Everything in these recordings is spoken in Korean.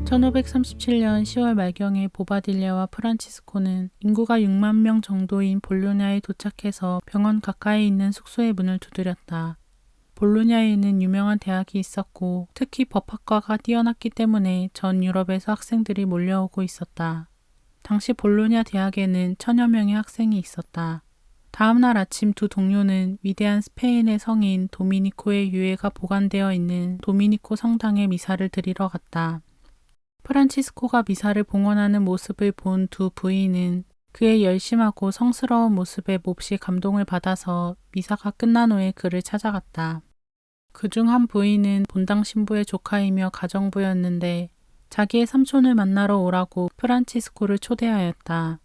1537년 10월 말경에 보바딜레와 프란치스코는 인구가 6만 명 정도인 볼로냐에 도착해서 병원 가까이 있는 숙소의 문을 두드렸다. 볼로냐에는 유명한 대학이 있었고 특히 법학과가 뛰어났기 때문에 전 유럽에서 학생들이 몰려오고 있었다. 당시 볼로냐 대학에는 1000여 명의 학생이 있었다. 다음 날 아침 두 동료는 위대한 스페인의 성인 도미니코의 유해가 보관되어 있는 도미니코 성당에 미사를 드리러 갔다. 프란치스코가 미사를 봉헌하는 모습을 본 두 부인은 그의 열심하고 성스러운 모습에 몹시 감동을 받아서 미사가 끝난 후에 그를 찾아갔다. 그중 한 부인은 본당 신부의 조카이며 가정부였는데 자기의 삼촌을 만나러 오라고 프란치스코를 초대하였다.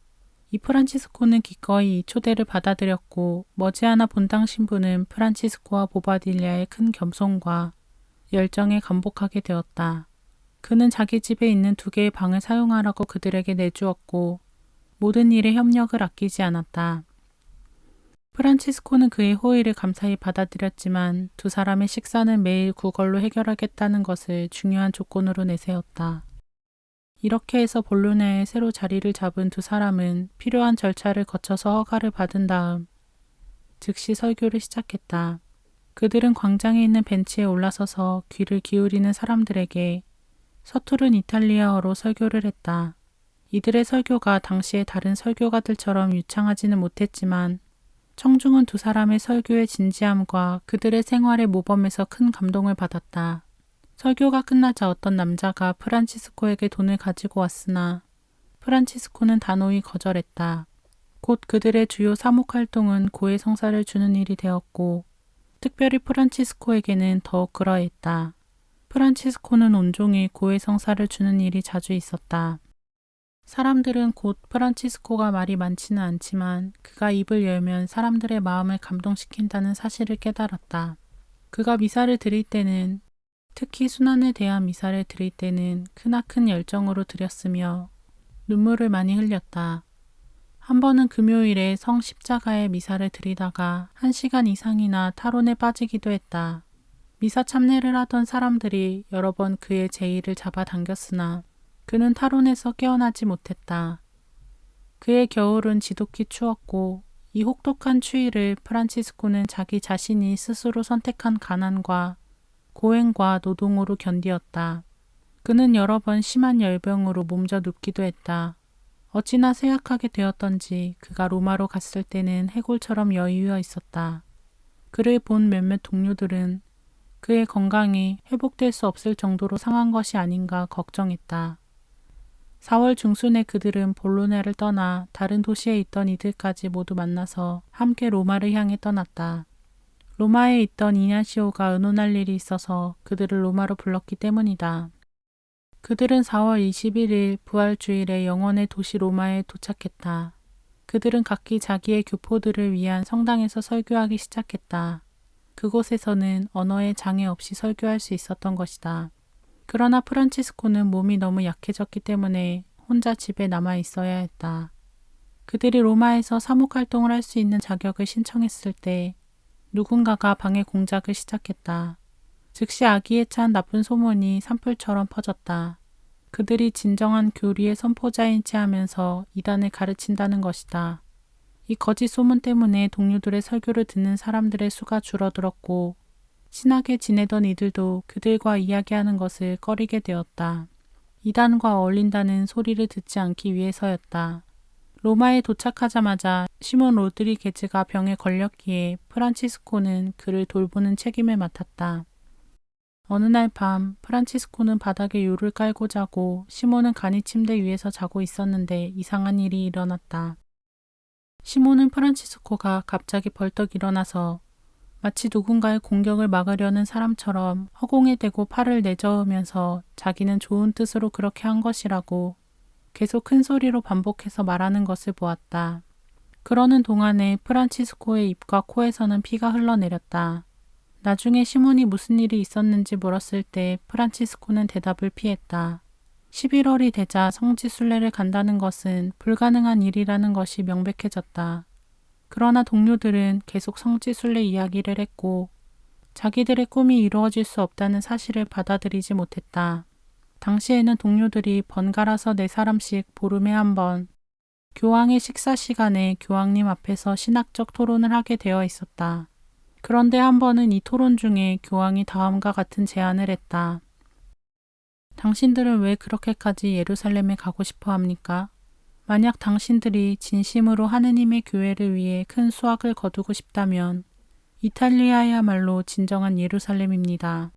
이 프란치스코는 기꺼이 이 초대를 받아들였고 머지않아 본당 신부는 프란치스코와 보바딜리아의 큰 겸손과 열정에 감복하게 되었다. 그는 자기 집에 있는 2개의 방을 사용하라고 그들에게 내주었고 모든 일에 협력을 아끼지 않았다. 프란치스코는 그의 호의를 감사히 받아들였지만 두 사람의 식사는 매일 구걸로 해결하겠다는 것을 중요한 조건으로 내세웠다. 이렇게 해서 볼로냐에 새로 자리를 잡은 두 사람은 필요한 절차를 거쳐서 허가를 받은 다음 즉시 설교를 시작했다. 그들은 광장에 있는 벤치에 올라서서 귀를 기울이는 사람들에게 서투른 이탈리아어로 설교를 했다. 이들의 설교가 당시의 다른 설교가들처럼 유창하지는 못했지만 청중은 두 사람의 설교의 진지함과 그들의 생활의 모범에서 큰 감동을 받았다. 설교가 끝나자 어떤 남자가 프란치스코에게 돈을 가지고 왔으나 프란치스코는 단호히 거절했다. 곧 그들의 주요 사목활동은 고해 성사를 주는 일이 되었고 특별히 프란치스코에게는 더욱 그러했다. 프란치스코는 온종일 고해 성사를 주는 일이 자주 있었다. 사람들은 곧 프란치스코가 말이 많지는 않지만 그가 입을 열면 사람들의 마음을 감동시킨다는 사실을 깨달았다. 그가 미사를 드릴 때는 특히 순환에 대한 미사를 드릴 때는 크나큰 열정으로 드렸으며 눈물을 많이 흘렸다. 한 번은 금요일에 성 십자가의 미사를 드리다가 1시간 이상이나 탈원에 빠지기도 했다. 미사 참례를 하던 사람들이 여러 번 그의 제의를 잡아당겼으나 그는 탈원에서 깨어나지 못했다. 그의 겨울은 지독히 추웠고 이 혹독한 추위를 프란치스코는 자기 자신이 스스로 선택한 가난과 고행과 노동으로 견디었다. 그는 여러 번 심한 열병으로 몸져 눕기도 했다. 어찌나 쇠약하게 되었던지 그가 로마로 갔을 때는 해골처럼 여유어 있었다. 그를 본 몇몇 동료들은 그의 건강이 회복될 수 없을 정도로 상한 것이 아닌가 걱정했다. 4월 중순에 그들은 볼로냐를 떠나 다른 도시에 있던 이들까지 모두 만나서 함께 로마를 향해 떠났다. 로마에 있던 이냐시오가 의논할 일이 있어서 그들을 로마로 불렀기 때문이다. 그들은 4월 21일 부활주일에 영원의 도시 로마에 도착했다. 그들은 각기 자기의 교포들을 위한 성당에서 설교하기 시작했다. 그곳에서는 언어에 장애 없이 설교할 수 있었던 것이다. 그러나 프란치스코는 몸이 너무 약해졌기 때문에 혼자 집에 남아 있어야 했다. 그들이 로마에서 사목활동을 할 수 있는 자격을 신청했을 때 누군가가 방해 공작을 시작했다. 즉시 아기에 찬 나쁜 소문이 산불처럼 퍼졌다. 그들이 진정한 교리의 선포자인 체 하면서 이단을 가르친다는 것이다. 이 거짓 소문 때문에 동료들의 설교를 듣는 사람들의 수가 줄어들었고 친하게 지내던 이들도 그들과 이야기하는 것을 꺼리게 되었다. 이단과 어울린다는 소리를 듣지 않기 위해서였다. 로마에 도착하자마자 시몬 로드리게즈가 병에 걸렸기에 프란치스코는 그를 돌보는 책임을 맡았다. 어느 날 밤 프란치스코는 바닥에 요를 깔고 자고 시몬은 간이 침대 위에서 자고 있었는데 이상한 일이 일어났다. 시몬은 프란치스코가 갑자기 벌떡 일어나서 마치 누군가의 공격을 막으려는 사람처럼 허공에 대고 팔을 내저으면서 자기는 좋은 뜻으로 그렇게 한 것이라고 계속 큰 소리로 반복해서 말하는 것을 보았다. 그러는 동안에 프란치스코의 입과 코에서는 피가 흘러내렸다. 나중에 시몬이 무슨 일이 있었는지 물었을 때 프란치스코는 대답을 피했다. 11월이 되자 성지순례를 간다는 것은 불가능한 일이라는 것이 명백해졌다. 그러나 동료들은 계속 성지순례 이야기를 했고 자기들의 꿈이 이루어질 수 없다는 사실을 받아들이지 못했다. 당시에는 동료들이 번갈아서 4사람씩 보름에 한 번 교황의 식사 시간에 교황님 앞에서 신학적 토론을 하게 되어 있었다. 그런데 한 번은 이 토론 중에 교황이 다음과 같은 제안을 했다. 당신들은 왜 그렇게까지 예루살렘에 가고 싶어 합니까? 만약 당신들이 진심으로 하느님의 교회를 위해 큰 수확을 거두고 싶다면 이탈리아야말로 진정한 예루살렘입니다.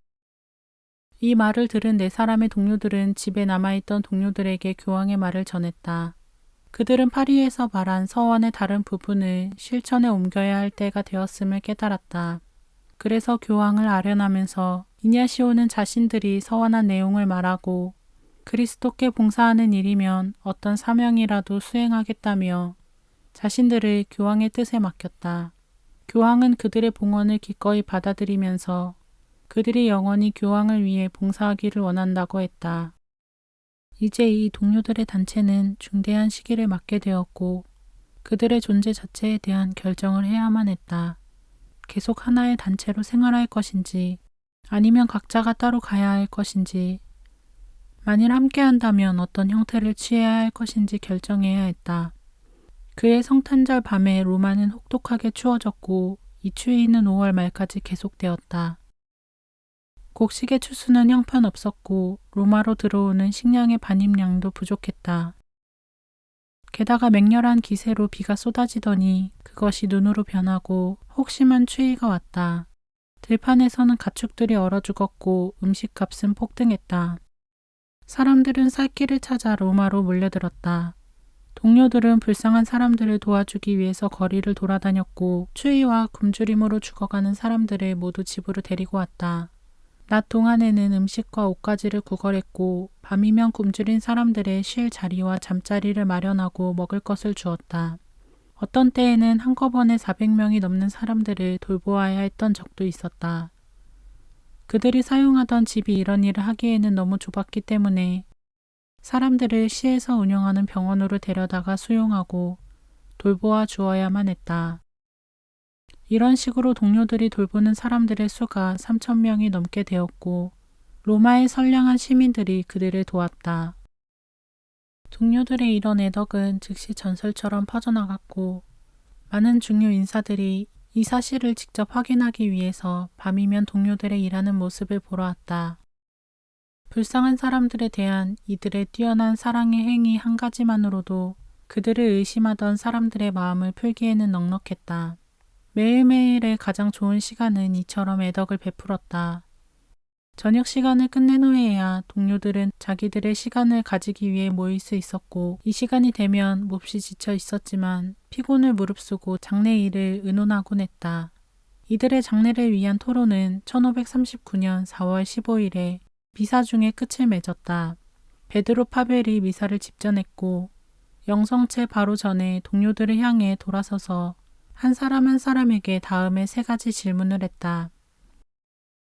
이 말을 들은 4사람의 동료들은 집에 남아있던 동료들에게 교황의 말을 전했다. 그들은 파리에서 말한 서원의 다른 부분을 실천에 옮겨야 할 때가 되었음을 깨달았다. 그래서 교황을 아련하면서 이냐시오는 자신들이 서원한 내용을 말하고 그리스도께 봉사하는 일이면 어떤 사명이라도 수행하겠다며 자신들을 교황의 뜻에 맡겼다. 교황은 그들의 봉헌을 기꺼이 받아들이면서 그들이 영원히 교황을 위해 봉사하기를 원한다고 했다. 이제 이 동료들의 단체는 중대한 시기를 맞게 되었고 그들의 존재 자체에 대한 결정을 해야만 했다. 계속 하나의 단체로 생활할 것인지 아니면 각자가 따로 가야 할 것인지 만일 함께 한다면 어떤 형태를 취해야 할 것인지 결정해야 했다. 그의 성탄절 밤에 로마는 혹독하게 추워졌고 이 추위는 5월 말까지 계속되었다. 곡식의 추수는 형편없었고 로마로 들어오는 식량의 반입량도 부족했다. 게다가 맹렬한 기세로 비가 쏟아지더니 그것이 눈으로 변하고 혹심한 추위가 왔다. 들판에서는 가축들이 얼어 죽었고 음식값은 폭등했다. 사람들은 살 길을 찾아 로마로 몰려들었다. 동료들은 불쌍한 사람들을 도와주기 위해서 거리를 돌아다녔고 추위와 굶주림으로 죽어가는 사람들을 모두 집으로 데리고 왔다. 낮 동안에는 음식과 옷가지를 구걸했고 밤이면 굶주린 사람들의 쉴 자리와 잠자리를 마련하고 먹을 것을 주었다. 어떤 때에는 한꺼번에 400명이 넘는 사람들을 돌보아야 했던 적도 있었다. 그들이 사용하던 집이 이런 일을 하기에는 너무 좁았기 때문에 사람들을 시에서 운영하는 병원으로 데려다가 수용하고 돌보아 주어야만 했다. 이런 식으로 동료들이 돌보는 사람들의 수가 3,000명이 넘게 되었고 로마의 선량한 시민들이 그들을 도왔다. 동료들의 이런 애덕은 즉시 전설처럼 퍼져나갔고 많은 중요 인사들이 이 사실을 직접 확인하기 위해서 밤이면 동료들의 일하는 모습을 보러 왔다. 불쌍한 사람들에 대한 이들의 뛰어난 사랑의 행위 한 가지만으로도 그들을 의심하던 사람들의 마음을 풀기에는 넉넉했다. 매일매일의 가장 좋은 시간은 이처럼 애덕을 베풀었다. 저녁 시간을 끝낸 후에야 동료들은 자기들의 시간을 가지기 위해 모일 수 있었고 이 시간이 되면 몹시 지쳐 있었지만 피곤을 무릅쓰고 장례 일을 의논하곤 했다. 이들의 장례를 위한 토론은 1539년 4월 15일에 미사 중에 끝을 맺었다. 베드로 파벨이 미사를 집전했고 영성체 바로 전에 동료들을 향해 돌아서서 한 사람 한 사람에게 다음에 3가지 질문을 했다.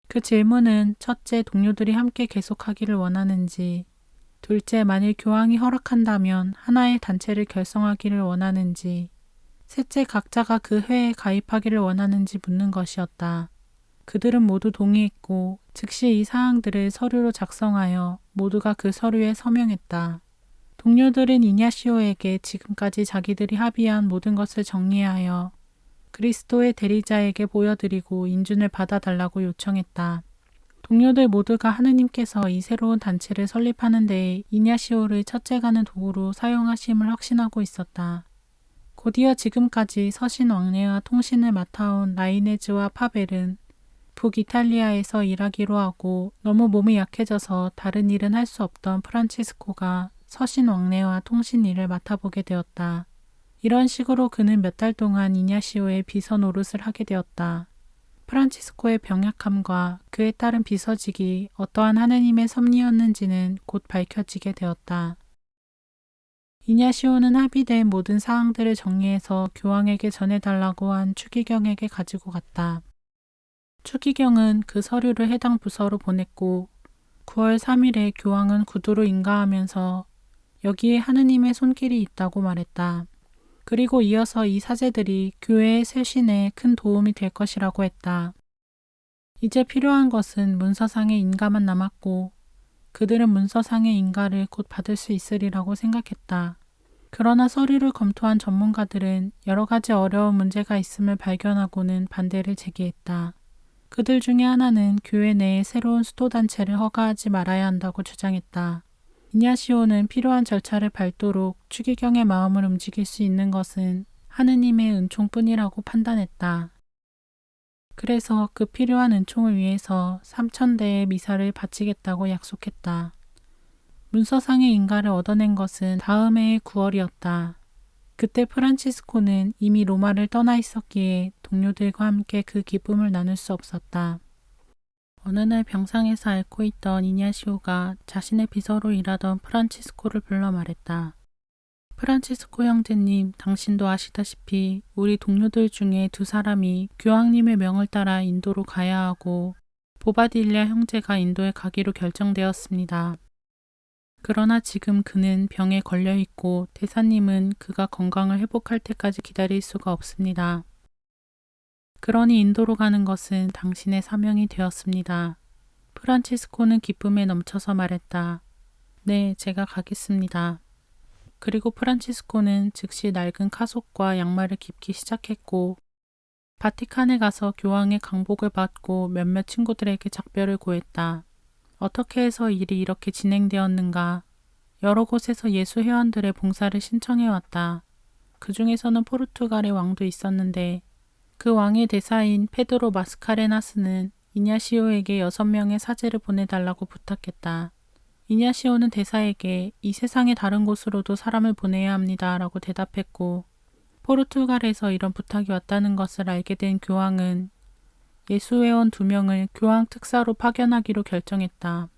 그 질문은 첫째, 동료들이 함께 계속하기를 원하는지, 둘째, 만일 교황이 허락한다면 하나의 단체를 결성하기를 원하는지, 셋째, 각자가 그 회에 가입하기를 원하는지 묻는 것이었다. 그들은 모두 동의했고 즉시 이 사항들을 서류로 작성하여 모두가 그 서류에 서명했다. 동료들은 이냐시오에게 지금까지 자기들이 합의한 모든 것을 정리하여 그리스도의 대리자에게 보여드리고 인준을 받아달라고 요청했다. 동료들 모두가 하느님께서 이 새로운 단체를 설립하는 데에 이냐시오를 첫째가는 도구로 사용하심을 확신하고 있었다. 곧이어 지금까지 서신 왕래와 통신을 맡아온 라이네즈와 파벨은 북이탈리아에서 일하기로 하고 너무 몸이 약해져서 다른 일은 할 수 없던 프란치스코가 서신 왕래와 통신 일을 맡아보게 되었다. 이런 식으로 그는 몇 달 동안 이냐시오의 비서 노릇을 하게 되었다. 프란치스코의 병약함과 그에 따른 비서직이 어떠한 하느님의 섭리였는지는 곧 밝혀지게 되었다. 이냐시오는 합의된 모든 사항들을 정리해서 교황에게 전해달라고 한 추기경에게 가지고 갔다. 추기경은 그 서류를 해당 부서로 보냈고 9월 3일에 교황은 구두로 인가하면서 여기에 하느님의 손길이 있다고 말했다. 그리고 이어서 이 사제들이 교회의 쇄신에 큰 도움이 될 것이라고 했다. 이제 필요한 것은 문서상의 인가만 남았고 그들은 문서상의 인가를 곧 받을 수 있으리라고 생각했다. 그러나 서류를 검토한 전문가들은 여러 가지 어려운 문제가 있음을 발견하고는 반대를 제기했다. 그들 중에 하나는 교회 내에 새로운 수도단체를 허가하지 말아야 한다고 주장했다. 이냐시오는 필요한 절차를 밟도록 추기경의 마음을 움직일 수 있는 것은 하느님의 은총뿐이라고 판단했다. 그래서 그 필요한 은총을 위해서 3,000대의 미사를 바치겠다고 약속했다. 문서상의 인가를 얻어낸 것은 다음 해의 9월이었다. 그때 프란치스코는 이미 로마를 떠나 있었기에 동료들과 함께 그 기쁨을 나눌 수 없었다. 어느 날 병상에서 앓고 있던 이냐시오가 자신의 비서로 일하던 프란치스코를 불러 말했다. 프란치스코 형제님, 당신도 아시다시피 우리 동료들 중에 2사람이 교황님의 명을 따라 인도로 가야 하고 보바딜리아 형제가 인도에 가기로 결정되었습니다. 그러나 지금 그는 병에 걸려 있고 대사님은 그가 건강을 회복할 때까지 기다릴 수가 없습니다. 그러니 인도로 가는 것은 당신의 사명이 되었습니다. 프란치스코는 기쁨에 넘쳐서 말했다. 네, 제가 가겠습니다. 그리고 프란치스코는 즉시 낡은 카속과 양말을 깁기 시작했고 바티칸에 가서 교황의 강복을 받고 몇몇 친구들에게 작별을 고했다. 어떻게 해서 일이 이렇게 진행되었는가? 여러 곳에서 예수 회원들의 봉사를 신청해왔다. 그 중에서는 포르투갈의 왕도 있었는데 그 왕의 대사인 페드로 마스카레나스는 이냐시오에게 6명의 사제를 보내달라고 부탁했다. 이냐시오는 대사에게 이 세상의 다른 곳으로도 사람을 보내야 합니다 라고 대답했고 포르투갈에서 이런 부탁이 왔다는 것을 알게 된 교황은 예수회원 2명을 교황 특사로 파견하기로 결정했다.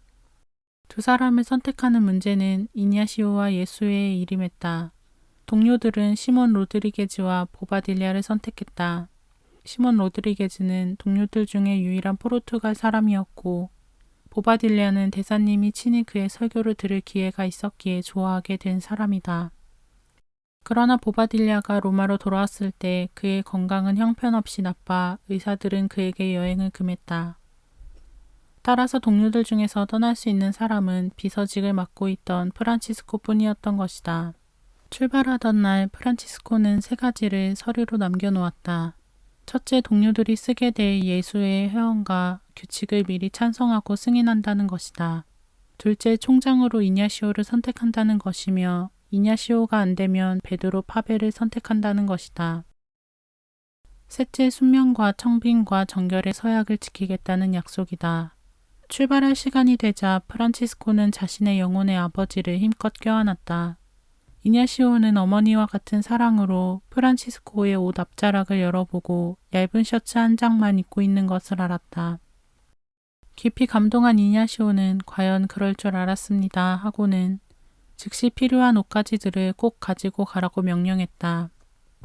2사람을 선택하는 문제는 이냐시오와 예수회에 일임했다. 동료들은 시몬 로드리게즈와 보바딜리아를 선택했다. 시몬 로드리게즈는 동료들 중에 유일한 포르투갈 사람이었고 보바딜리아는 대사님이 친히 그의 설교를 들을 기회가 있었기에 좋아하게 된 사람이다. 그러나 보바딜리아가 로마로 돌아왔을 때 그의 건강은 형편없이 나빠 의사들은 그에게 여행을 금했다. 따라서 동료들 중에서 떠날 수 있는 사람은 비서직을 맡고 있던 프란치스코뿐이었던 것이다. 출발하던 날 프란치스코는 3가지를 서류로 남겨놓았다. 첫째, 동료들이 쓰게 될 예수의 회원과 규칙을 미리 찬성하고 승인한다는 것이다. 둘째, 총장으로 이냐시오를 선택한다는 것이며 이냐시오가 안 되면 베드로 파베를 선택한다는 것이다. 셋째, 순명과 청빈과 정결의 서약을 지키겠다는 약속이다. 출발할 시간이 되자 프란치스코는 자신의 영혼의 아버지를 힘껏 껴안았다. 이냐시오는 어머니와 같은 사랑으로 프란치스코의 옷 앞자락을 열어보고 얇은 셔츠 한 장만 입고 있는 것을 알았다. 깊이 감동한 이냐시오는 과연 그럴 줄 알았습니다 하고는 즉시 필요한 옷가지들을 꼭 가지고 가라고 명령했다.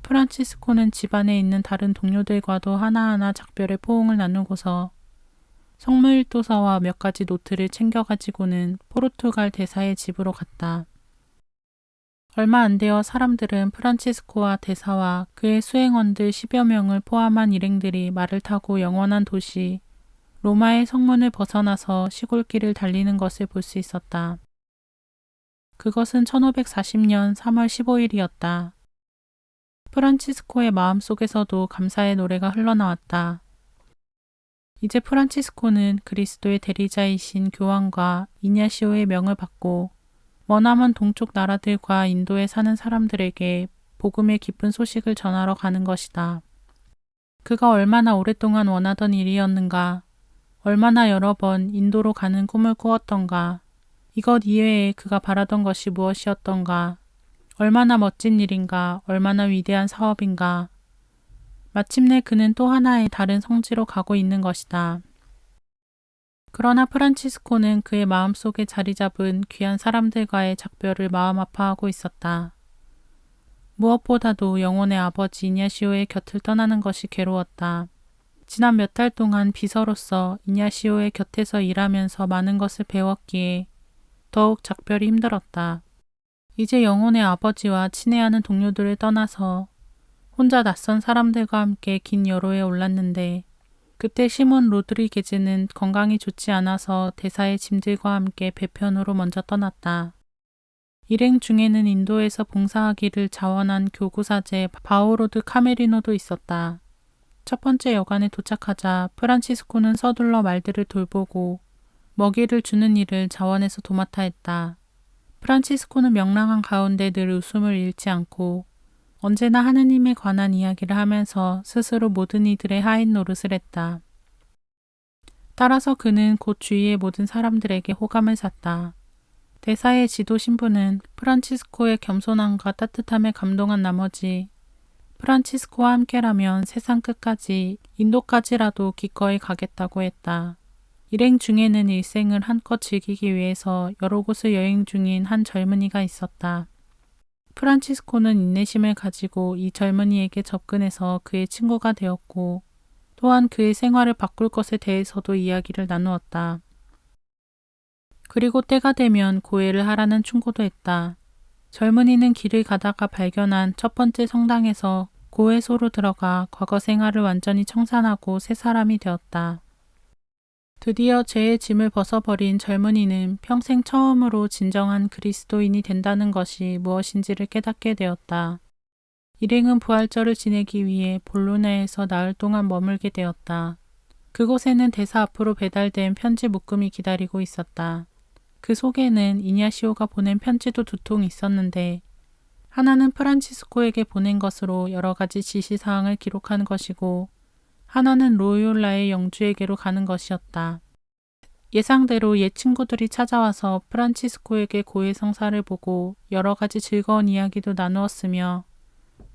프란치스코는 집안에 있는 다른 동료들과도 하나하나 작별의 포옹을 나누고서 성모일도서와 몇 가지 노트를 챙겨가지고는 포르투갈 대사의 집으로 갔다. 얼마 안 되어 사람들은 프란치스코와 대사와 그의 수행원들 10여 명을 포함한 일행들이 말을 타고 영원한 도시 로마의 성문을 벗어나서 시골길을 달리는 것을 볼 수 있었다. 그것은 1540년 3월 15일이었다. 프란치스코의 마음속에서도 감사의 노래가 흘러나왔다. 이제 프란치스코는 그리스도의 대리자이신 교황과 이냐시오의 명을 받고 머나먼 동쪽 나라들과 인도에 사는 사람들에게 복음의 기쁜 소식을 전하러 가는 것이다. 그가 얼마나 오랫동안 원하던 일이었는가, 얼마나 여러 번 인도로 가는 꿈을 꾸었던가, 이것 이외에 그가 바라던 것이 무엇이었던가, 얼마나 멋진 일인가, 얼마나 위대한 사업인가. 마침내 그는 또 하나의 다른 성지로 가고 있는 것이다. 그러나 프란치스코는 그의 마음속에 자리 잡은 귀한 사람들과의 작별을 마음 아파하고 있었다. 무엇보다도 영혼의 아버지 이냐시오의 곁을 떠나는 것이 괴로웠다. 지난 몇 달 동안 비서로서 이냐시오의 곁에서 일하면서 많은 것을 배웠기에 더욱 작별이 힘들었다. 이제 영혼의 아버지와 친애하는 동료들을 떠나서 혼자 낯선 사람들과 함께 긴 여로에 올랐는데 그때 시몬 로드리게즈는 건강이 좋지 않아서 대사의 짐들과 함께 배편으로 먼저 떠났다. 일행 중에는 인도에서 봉사하기를 자원한 교구사제 바오로드 카메리노도 있었다. 첫 번째 여관에 도착하자 프란치스코는 서둘러 말들을 돌보고 먹이를 주는 일을 자원해서 도맡아 했다. 프란치스코는 명랑한 가운데 늘 웃음을 잃지 않고 언제나 하느님에 관한 이야기를 하면서 스스로 모든 이들의 하인 노릇을 했다. 따라서 그는 곧 주위의 모든 사람들에게 호감을 샀다. 대사의 지도 신부는 프란치스코의 겸손함과 따뜻함에 감동한 나머지 프란치스코와 함께라면 세상 끝까지 인도까지라도 기꺼이 가겠다고 했다. 일행 중에는 일생을 한껏 즐기기 위해서 여러 곳을 여행 중인 한 젊은이가 있었다. 프란치스코는 인내심을 가지고 이 젊은이에게 접근해서 그의 친구가 되었고 또한 그의 생활을 바꿀 것에 대해서도 이야기를 나누었다. 그리고 때가 되면 고해를 하라는 충고도 했다. 젊은이는 길을 가다가 발견한 첫 번째 성당에서 고해소로 들어가 과거 생활을 완전히 청산하고 새 사람이 되었다. 드디어 죄의 짐을 벗어버린 젊은이는 평생 처음으로 진정한 그리스도인이 된다는 것이 무엇인지를 깨닫게 되었다. 일행은 부활절을 지내기 위해 볼로냐에서 나흘 동안 머물게 되었다. 그곳에는 대사 앞으로 배달된 편지 묶음이 기다리고 있었다. 그 속에는 이냐시오가 보낸 편지도 2통 있었는데 하나는 프란치스코에게 보낸 것으로 여러 가지 지시사항을 기록한 것이고 하나는 로요라의 영주에게로 가는 것이었다. 예상대로 옛 친구들이 찾아와서 프란치스코에게 고해 성사를 보고 여러 가지 즐거운 이야기도 나누었으며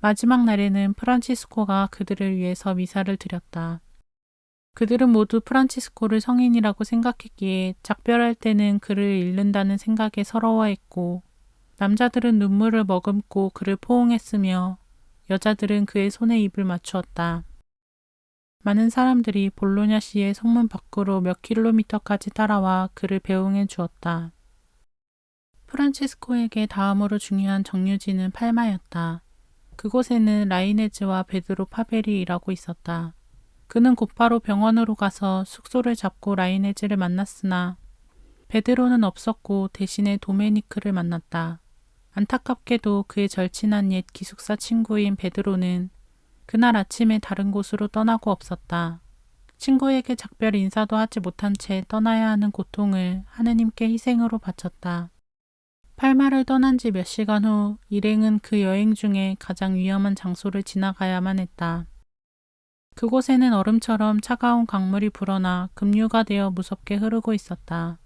마지막 날에는 프란치스코가 그들을 위해서 미사를 드렸다. 그들은 모두 프란치스코를 성인이라고 생각했기에 작별할 때는 그를 잃는다는 생각에 서러워했고 남자들은 눈물을 머금고 그를 포옹했으며 여자들은 그의 손에 입을 맞추었다. 많은 사람들이 볼로냐시의 성문 밖으로 몇 킬로미터까지 따라와 그를 배웅해 주었다. 프란치스코에게 다음으로 중요한 정류지는 팔마였다. 그곳에는 라이네즈와 베드로 파벨이 일하고 있었다. 그는 곧바로 병원으로 가서 숙소를 잡고 라이네즈를 만났으나 베드로는 없었고 대신에 도메니크를 만났다. 안타깝게도 그의 절친한 옛 기숙사 친구인 베드로는 그날 아침에 다른 곳으로 떠나고 없었다. 친구에게 작별 인사도 하지 못한 채 떠나야 하는 고통을 하느님께 희생으로 바쳤다. 팔마를 떠난 지 몇 시간 후 일행은 그 여행 중에 가장 위험한 장소를 지나가야만 했다. 그곳에는 얼음처럼 차가운 강물이 불어나 급류가 되어 무섭게 흐르고 있었다.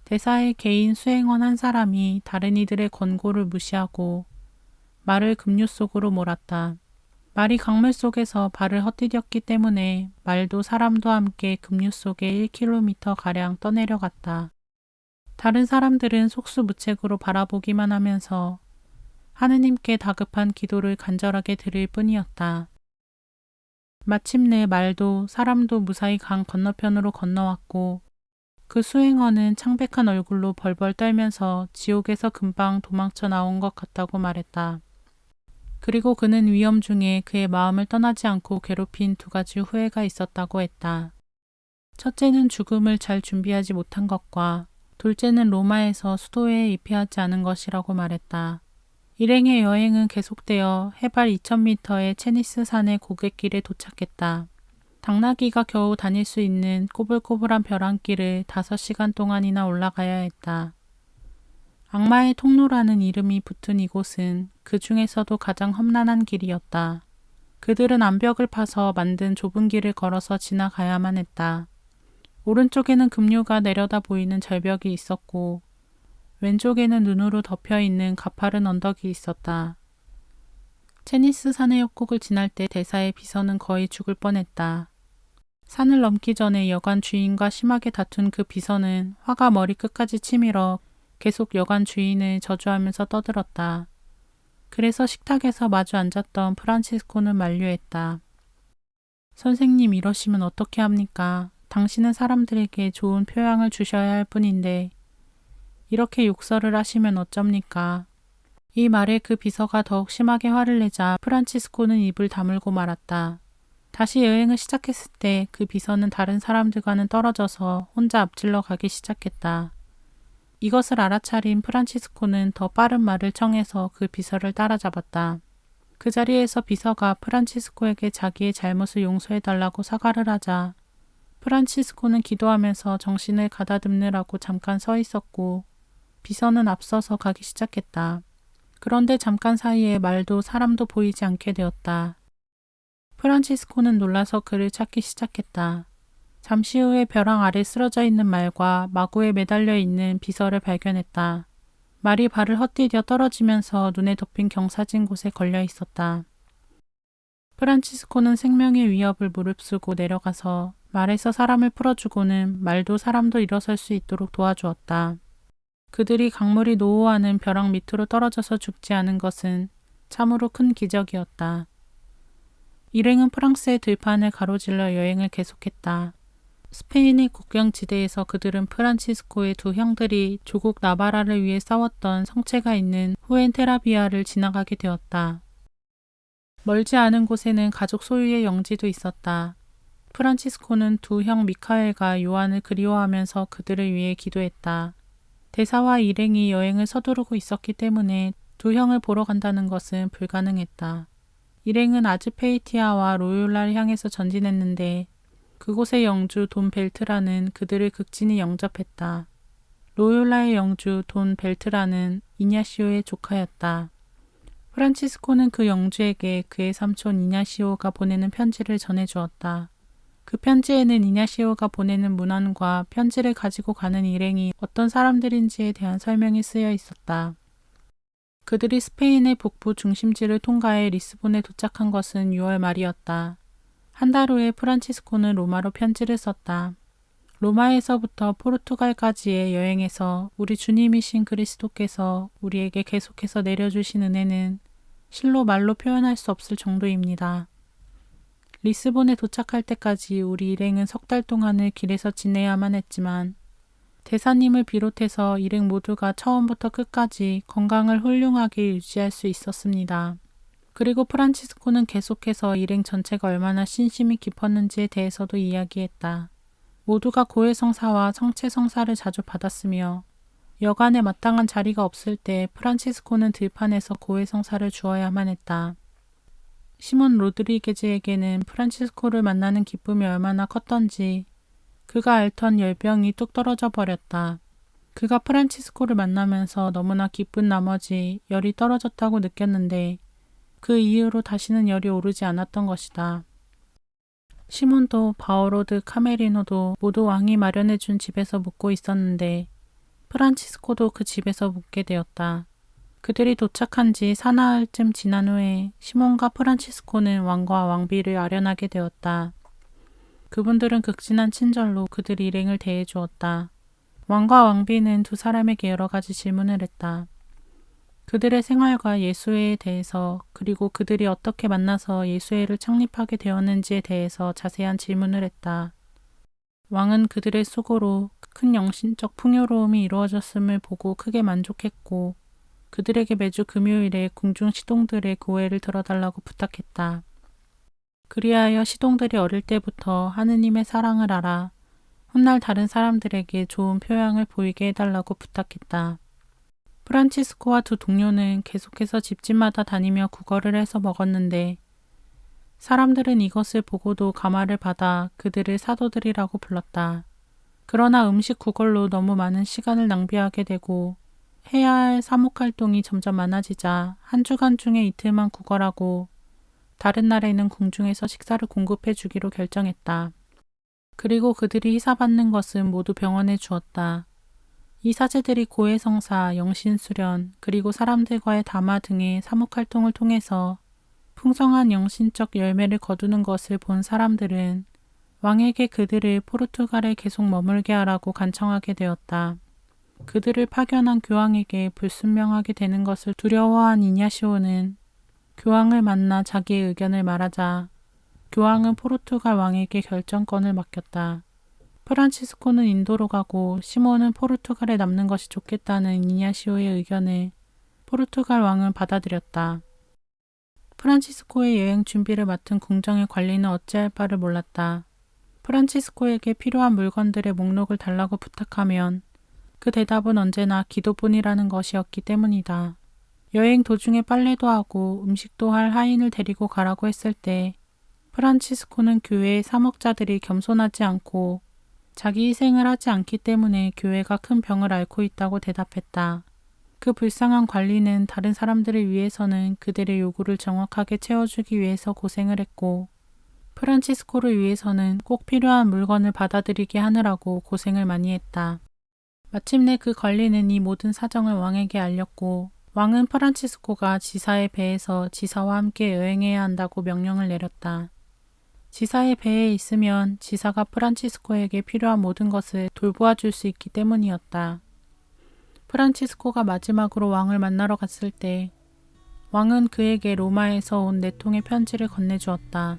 대사의 개인 수행원 한 사람이 다른 이들의 권고를 무시하고 말을 급류 속으로 몰았다. 말이 강물 속에서 발을 헛디뎠기 때문에 말도 사람도 함께 급류 속에 1km가량 떠내려갔다. 다른 사람들은 속수무책으로 바라보기만 하면서 하느님께 다급한 기도를 간절하게 드릴 뿐이었다. 마침내 말도 사람도 무사히 강 건너편으로 건너왔고 그 수행원은 창백한 얼굴로 벌벌 떨면서 지옥에서 금방 도망쳐 나온 것 같다고 말했다. 그리고 그는 위험 중에 그의 마음을 떠나지 않고 괴롭힌 2가지 후회가 있었다고 했다. 첫째는 죽음을 잘 준비하지 못한 것과 둘째는 로마에서 수도회에 입회하지 않은 것이라고 말했다. 일행의 여행은 계속되어 해발 2000m의 체니스산의 고갯길에 도착했다. 당나귀가 겨우 다닐 수 있는 꼬불꼬불한 벼랑길을 5시간 동안이나 올라가야 했다. 악마의 통로라는 이름이 붙은 이곳은 그 중에서도 가장 험난한 길이었다. 그들은 암벽을 파서 만든 좁은 길을 걸어서 지나가야만 했다. 오른쪽에는 급류가 내려다 보이는 절벽이 있었고 왼쪽에는 눈으로 덮여있는 가파른 언덕이 있었다. 체니스 산의 협곡을 지날 때 대사의 비서는 거의 죽을 뻔했다. 산을 넘기 전에 여관 주인과 심하게 다툰 그 비서는 화가 머리끝까지 치밀어 계속 여관 주인을 저주하면서 떠들었다. 그래서 식탁에서 마주 앉았던 프란치스코는 만류했다. 선생님, 이러시면 어떻게 합니까? 당신은 사람들에게 좋은 표양을 주셔야 할 뿐인데 이렇게 욕설을 하시면 어쩝니까? 이 말에 그 비서가 더욱 심하게 화를 내자 프란치스코는 입을 다물고 말았다. 다시 여행을 시작했을 때 그 비서는 다른 사람들과는 떨어져서 혼자 앞질러 가기 시작했다. 이것을 알아차린 프란치스코는 더 빠른 말을 청해서 그 비서를 따라잡았다. 그 자리에서 비서가 프란치스코에게 자기의 잘못을 용서해달라고 사과를 하자 프란치스코는 기도하면서 정신을 가다듬느라고 잠깐 서 있었고 비서는 앞서서 가기 시작했다. 그런데 잠깐 사이에 말도 사람도 보이지 않게 되었다. 프란치스코는 놀라서 그를 찾기 시작했다. 잠시 후에 벼랑 아래 쓰러져 있는 말과 마구에 매달려 있는 비서를 발견했다. 말이 발을 헛디뎌 떨어지면서 눈에 덮인 경사진 곳에 걸려 있었다. 프란치스코는 생명의 위협을 무릅쓰고 내려가서 말에서 사람을 풀어주고는 말도 사람도 일어설 수 있도록 도와주었다. 그들이 강물이 노호하는 벼랑 밑으로 떨어져서 죽지 않은 것은 참으로 큰 기적이었다. 일행은 프랑스의 들판을 가로질러 여행을 계속했다. 스페인의 국경지대에서 그들은 프란치스코의 두 형들이 조국 나바라를 위해 싸웠던 성체가 있는 후엔테라비아를 지나가게 되었다. 멀지 않은 곳에는 가족 소유의 영지도 있었다. 프란치스코는 두 형 미카엘과 요한을 그리워하면서 그들을 위해 기도했다. 대사와 일행이 여행을 서두르고 있었기 때문에 두 형을 보러 간다는 것은 불가능했다. 일행은 아즈페이티아와 로욜라를 향해서 전진했는데 그곳의 영주 돈 벨트라는 그들을 극진히 영접했다. 로욜라의 영주 돈 벨트라는 이냐시오의 조카였다. 프란치스코는 그 영주에게 그의 삼촌 이냐시오가 보내는 편지를 전해주었다. 그 편지에는 이냐시오가 보내는 문안과 편지를 가지고 가는 일행이 어떤 사람들인지에 대한 설명이 쓰여 있었다. 그들이 스페인의 북부 중심지를 통과해 리스본에 도착한 것은 6월 말이었다. 한 달 후에 프란치스코는 로마로 편지를 썼다. 로마에서부터 포르투갈까지의 여행에서 우리 주님이신 그리스도께서 우리에게 계속해서 내려주신 은혜는 실로 말로 표현할 수 없을 정도입니다. 리스본에 도착할 때까지 우리 일행은 석 달 동안을 길에서 지내야만 했지만 대사님을 비롯해서 일행 모두가 처음부터 끝까지 건강을 훌륭하게 유지할 수 있었습니다. 그리고 프란치스코는 계속해서 일행 전체가 얼마나 신심이 깊었는지에 대해서도 이야기했다. 모두가 고해성사와 성체성사를 자주 받았으며 여간에 마땅한 자리가 없을 때 프란치스코는 들판에서 고해성사를 주어야만 했다. 시몬 로드리게즈에게는 프란치스코를 만나는 기쁨이 얼마나 컸던지 그가 앓던 열병이 뚝 떨어져 버렸다. 그가 프란치스코를 만나면서 너무나 기쁜 나머지 열이 떨어졌다고 느꼈는데 그 이후로 다시는 열이 오르지 않았던 것이다. 시몬도 바오로 드 카메리노도 모두 왕이 마련해준 집에서 묵고 있었는데 프란치스코도 그 집에서 묵게 되었다. 그들이 도착한 지 사나흘쯤 지난 후에 시몬과 프란치스코는 왕과 왕비를 아련하게 되었다. 그분들은 극진한 친절로 그들 일행을 대해주었다. 왕과 왕비는 두 사람에게 여러 가지 질문을 했다. 그들의 생활과 예수회에 대해서 그리고 그들이 어떻게 만나서 예수회를 창립하게 되었는지에 대해서 자세한 질문을 했다. 왕은 그들의 수고로 큰 영신적 풍요로움이 이루어졌음을 보고 크게 만족했고 그들에게 매주 금요일에 궁중 시동들의 고해를 들어달라고 부탁했다. 그리하여 시동들이 어릴 때부터 하느님의 사랑을 알아 훗날 다른 사람들에게 좋은 표양을 보이게 해달라고 부탁했다. 프란치스코와 두 동료는 계속해서 집집마다 다니며 구걸을 해서 먹었는데 사람들은 이것을 보고도 가마를 받아 그들을 사도들이라고 불렀다. 그러나 음식 구걸로 너무 많은 시간을 낭비하게 되고 해야 할 사목활동이 점점 많아지자 한 주간 중에 이틀만 구걸하고 다른 날에는 궁중에서 식사를 공급해 주기로 결정했다. 그리고 그들이 희사받는 것은 모두 병원에 주었다. 이 사제들이 고해성사, 영신수련, 그리고 사람들과의 담화 등의 사목활동을 통해서 풍성한 영신적 열매를 거두는 것을 본 사람들은 왕에게 그들을 포르투갈에 계속 머물게 하라고 간청하게 되었다. 그들을 파견한 교황에게 불순명하게 되는 것을 두려워한 이냐시오는 교황을 만나 자기의 의견을 말하자 교황은 포르투갈 왕에게 결정권을 맡겼다. 프란치스코는 인도로 가고 시몬은 포르투갈에 남는 것이 좋겠다는 이냐시오의 의견을 포르투갈 왕은 받아들였다. 프란치스코의 여행 준비를 맡은 궁정의 관리는 어찌할 바를 몰랐다. 프란치스코에게 필요한 물건들의 목록을 달라고 부탁하면 그 대답은 언제나 기도뿐이라는 것이었기 때문이다. 여행 도중에 빨래도 하고 음식도 할 하인을 데리고 가라고 했을 때 프란치스코는 교회의 사목자들이 겸손하지 않고 자기 희생을 하지 않기 때문에 교회가 큰 병을 앓고 있다고 대답했다. 그 불쌍한 관리는 다른 사람들을 위해서는 그들의 요구를 정확하게 채워주기 위해서 고생을 했고 프란치스코를 위해서는 꼭 필요한 물건을 받아들이게 하느라고 고생을 많이 했다. 마침내 그 관리는 이 모든 사정을 왕에게 알렸고 왕은 프란치스코가 지사의 배에서 지사와 함께 여행해야 한다고 명령을 내렸다. 지사의 배에 있으면 지사가 프란치스코에게 필요한 모든 것을 돌보아 줄 수 있기 때문이었다. 프란치스코가 마지막으로 왕을 만나러 갔을 때 왕은 그에게 로마에서 온 4통의 편지를 건네주었다.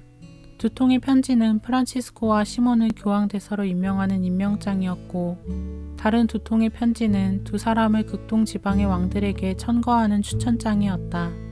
2통의 편지는 프란치스코와 시몬을 교황대사로 임명하는 임명장이었고 다른 2통의 편지는 두 사람을 극동 지방의 왕들에게 천거하는 추천장이었다.